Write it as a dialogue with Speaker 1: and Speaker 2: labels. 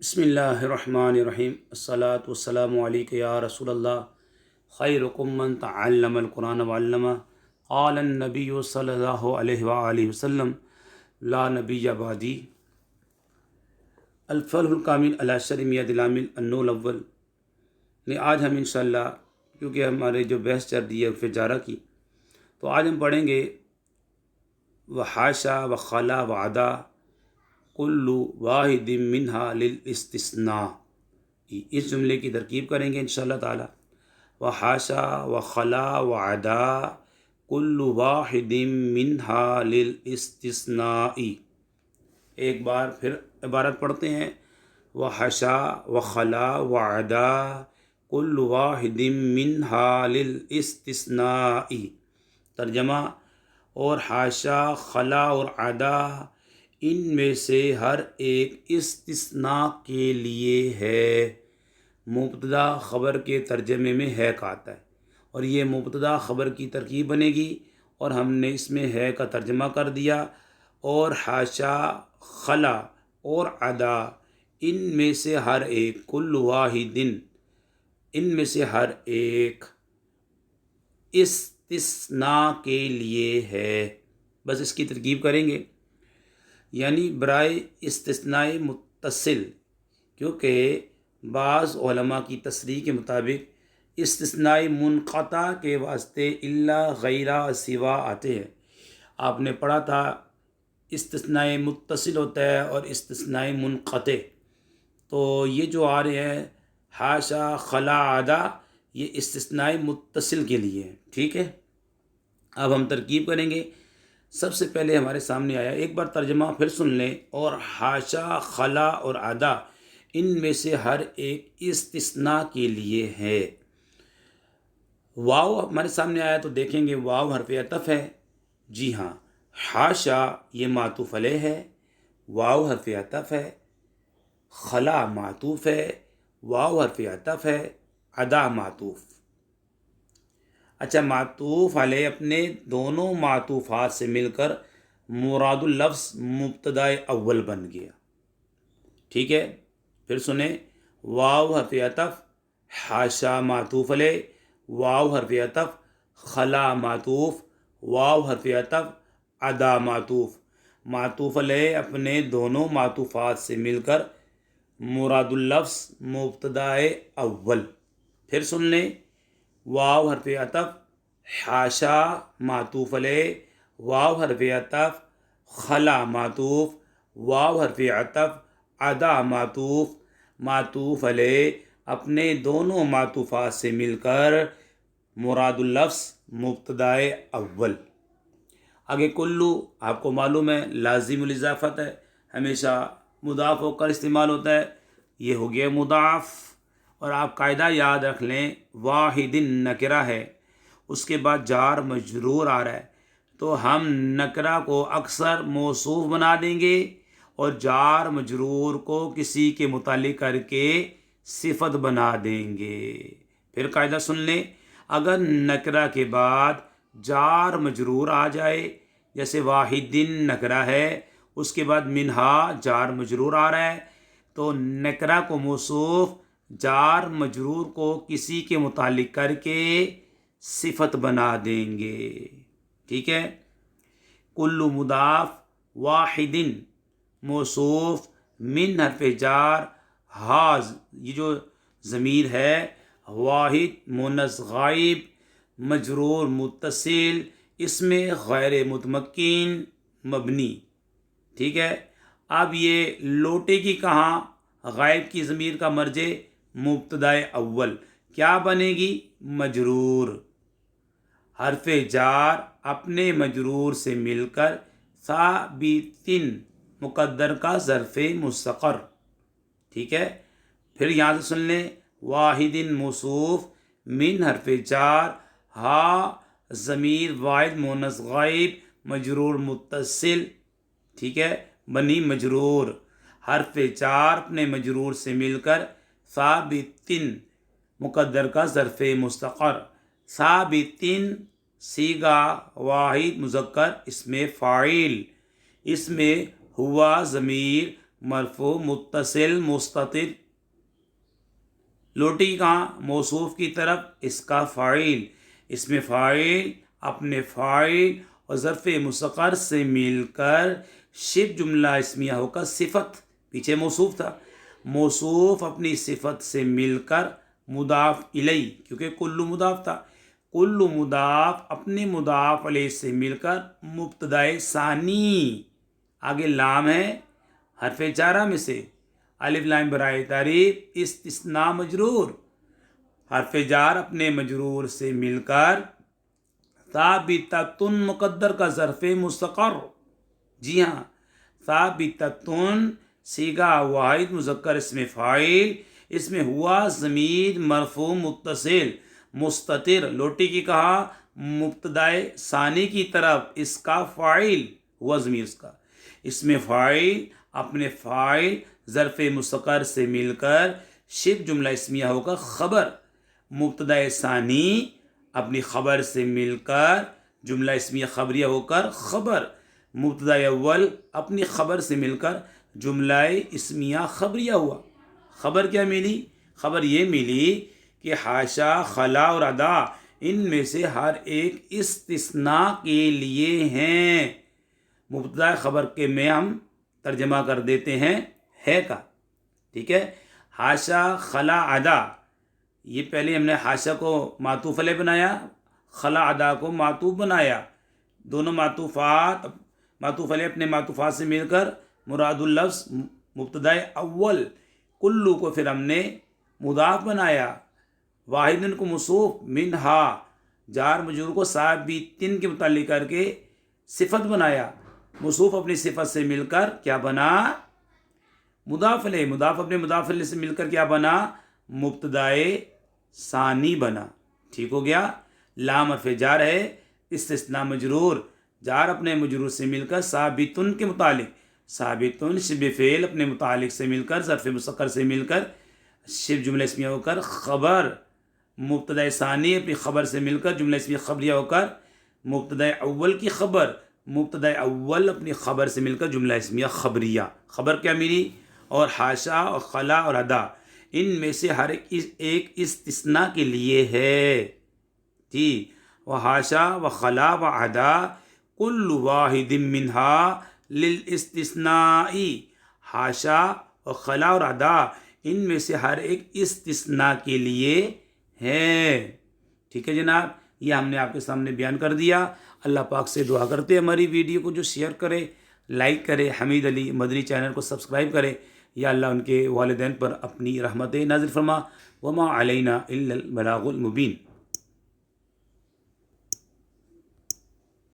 Speaker 1: بسم اللہ الرحمن الرحیم الصلاۃ والسلام علیک یا رسول اللہ خیرکم من تعلم القرآن وعلمہ قال النبی صلی اللہ علیہ وآلہ وسلم لا نبی بعدی الفلاح الکامل علی شرح میاں العامل النور الاول۔ آج ہم انشاءاللہ کیونکہ ہمارے جو بحث چل رہی ہے عرف جارہ کی، تو آج ہم پڑھیں گے وحاشا وخلا وعدا کل واحد منہا للاستثناء۔ اس جملے کی ترکیب کریں گے انشاءاللہ تعالی۔ وحاشا وخلا وعدا کل واحد منہا للاستثناء۔ ایک بار پھر عبارت پڑھتے ہیں، وحاشا وخلا وعدا کل واحد منہا للاستثناء۔ ترجمہ: اور حاشا، خلا اور عدا ان میں سے ہر ایک استثناء کے لیے ہے۔ مبتدا خبر کے ترجمے میں ہے کا آتا ہے، اور یہ مبتدا خبر کی ترکیب بنے گی، اور ہم نے اس میں ہے کا ترجمہ کر دیا۔ اور حاشا، خلا اور عدا ان میں سے ہر ایک، کل واحد ان میں سے ہر ایک استثناء کے لیے ہے۔ بس اس کی ترکیب کریں گے، یعنی برائے استثناء متصل، کیونکہ بعض علماء کی تصریح کے مطابق استثناء منقطع کے واسطے الا، غیرہ، سوا آتے ہیں۔ آپ نے پڑھا تھا استثناء متصل ہوتا ہے اور استثناء منقطع، تو یہ جو آ رہے ہیں حاشا، خلا، عدا، یہ استثناء متصل کے لیے ہے، ٹھیک ہے۔ اب ہم ترکیب کریں گے۔ سب سے پہلے ہمارے سامنے آیا، ایک بار ترجمہ پھر سن لیں، اور حاشا، خلا اور عدا ان میں سے ہر ایک استثناء کے لیے ہے۔ واو ہمارے سامنے آیا تو دیکھیں گے واو حرف عطف ہے، جی ہاں۔ حاشا یہ معطوف علیہ ہے، واو حرف عطف ہے۔ خلا معطوف ہے، واو حرف عطف ہے۔ عدا معطوف۔ اچھا، معطوف علیہ اپنے دونوں معطوفات سے مل کر مراد اللفظ مبتدا اول بن گیا، ٹھیک ہے۔ پھر سنیں، واو حرف عطف، حاشا معطوف علیہ، واو حرف عطف، خلا معطوف، واو حرف عطف، عدا معطوف۔ معطوف علیہ اپنے دونوں معطوفات سے مل کر مراد اللفظ مبتدا اول۔ پھر سن لیں، واو حرف عطف، حاشا معطوف علیہ، واو حرف عطف، خلا معطوف، واو حرف عطف، عدا معطوف۔ معطوف علیہ اپنے دونوں معطوفات سے مل کر مراد اللفظ مبتدا اول۔ آگے کلو آپ کو معلوم ہے لازم الاضافت ہے، ہمیشہ مضاف ہو کر استعمال ہوتا ہے، یہ ہو گیا مضاف۔ اور آپ قاعدہ یاد رکھ لیں، واحد نکرہ ہے، اس کے بعد جار مجرور آ رہا ہے، تو ہم نکرہ کو اکثر موصوف بنا دیں گے اور جار مجرور کو کسی کے متعلق کر کے صفت بنا دیں گے۔ پھر قاعدہ سن لیں، اگر نکرہ کے بعد جار مجرور آ جائے، جیسے واحد نکرہ ہے، اس کے بعد منہا جار مجرور آ رہا ہے، تو نکرہ کو موصوف جار مجرور کو کسی کے متعلق کر کے صفت بنا دیں گے، ٹھیک ہے۔ کل مضاف، واحد موصوف، من حرف جار، ہاز یہ جو ضمیر ہے، واحد مونث غائب، مجرور متصل، اس میں غیر متمکن مبنی، ٹھیک ہے۔ اب یہ لوٹے گی کہاں؟ غائب کی ضمیر کا مرجع مبتدا اول، کیا بنے گی؟ مجرور۔ حرف جار اپنے مجرور سے مل کر ثابتن مقدر کا ظرف مستقر، ٹھیک ہے۔ پھر یہاں سے سن لیں، واحد موصوف، من حرف جار، ہا ضمیر واحد مونث غائب، مجرور متصل، ٹھیک ہے، بنی مجرور۔ حرف جار اپنے مجرور سے مل کر ثابتن مقدر کا ظرف مستقر۔ ثابتن صیغہ واحد مذکر، اس میں فاعل، اس میں ہوا ضمیر مرفوع متصل مستتر، لوٹی کہاں موصوف کی طرف، اس کا فاعل، اس میں فاعل اپنے فاعل اور ظرف مستقر سے مل کر شبہ جملہ اسمیہ ہو کر صفت، پیچھے موصوف تھا، موصوف اپنی صفت سے مل کر مضاف الیہ، کیونکہ کل مضاف تھا، کل مضاف اپنے مضاف علیہ سے مل کر مبتدا ثانی، آگے لام ہے حرف جارہ میں سے، الف لام برائے تعریف، استثناء مجرور، حرف جار اپنے مجرور سے مل کر ثابتۃ مقدر کا ظرف مستقر، جی ہاں ثابتۃ صیغہ واحد مذکر اسم فاعل، اس میں ہوا ضمیر مرفوع متصل مستتر، لوٹی کی کہا مبتدا ثانی کی طرف، اس کا فاعل ہوا ضمیر، اس کا اس میں فاعل اپنے فاعل ظرف مستقر سے مل کر شبہ جملہ اسمیہ ہو کر خبر، مبتدا ثانی اپنی خبر سے مل کر جملہ اسمیہ خبریہ ہو کر خبر، مبتدا اول اپنی خبر سے مل کر جملہ اسمیہ خبریہ ہوا۔ خبر کیا ملی؟ خبر یہ ملی کہ حاشا، خلا اور ادا ان میں سے ہر ایک استثناء کے لیے ہیں۔ مبتدا خبر کے میں ہم ترجمہ کر دیتے ہیں ہے کا، ٹھیک ہے، حاشا خلا ادا، یہ پہلے ہم نے حاشا کو معطوف علیہ بنایا، خلا ادا کو معطوف بنایا، دونوں معطوفات معطوف علیہ اپنے معطوفات سے مل کر مراد اللفظ مبتدا اول کلو کو پھر ہم نے مضاف بنایا، واحد کو موصوف، منہا جار مجرور کو ثابتن کے متعلق کر کے صفت بنایا، موصوف اپنی صفت سے مل کر کیا بنا؟ مضاف علیہ، مضاف اپنے مضاف علیہ سے مل کر کیا بنا؟ مبتدا ثانی بنا، ٹھیک ہو گیا۔ لام حرف جار ہے، استثناء مجرور، جار اپنے مجرور سے مل کر ثابتن کے متعلق، ثابتن شبہ فعل اپنے متعلق سے مل کر ظرف مستقر سے مل کر شبہ جملہ اسمیہ ہو کر خبر، مبتدا ثانی اپنی خبر سے مل کر جملہ اسمیہ خبریہ ہو کر مبتدا اول کی خبر، مبتدا اول اپنی خبر سے مل کر جملہ اسمیہ خبریہ، خبر کیا ملی؟ اور حاشا اور خلا اور ادا ان میں سے ہر ایک استثناء کے لیے ہے، جی، و حاشا و خلا و ادا کل واحد منہا للاستثناء، حاشا اور خلا اور ادا ان میں سے ہر ایک استثناء کے لیے ہے، ٹھیک ہے جناب، یہ ہم نے آپ کے سامنے بیان کر دیا۔ اللہ پاک سے دعا کرتے ہیں ہماری ویڈیو کو جو شیئر کرے، لائک کرے، حمید علی مدنی چینل کو سبسکرائب کرے، یا اللہ ان کے والدین پر اپنی رحمت نازل فرما، وما علینا الا البلاغ المبین۔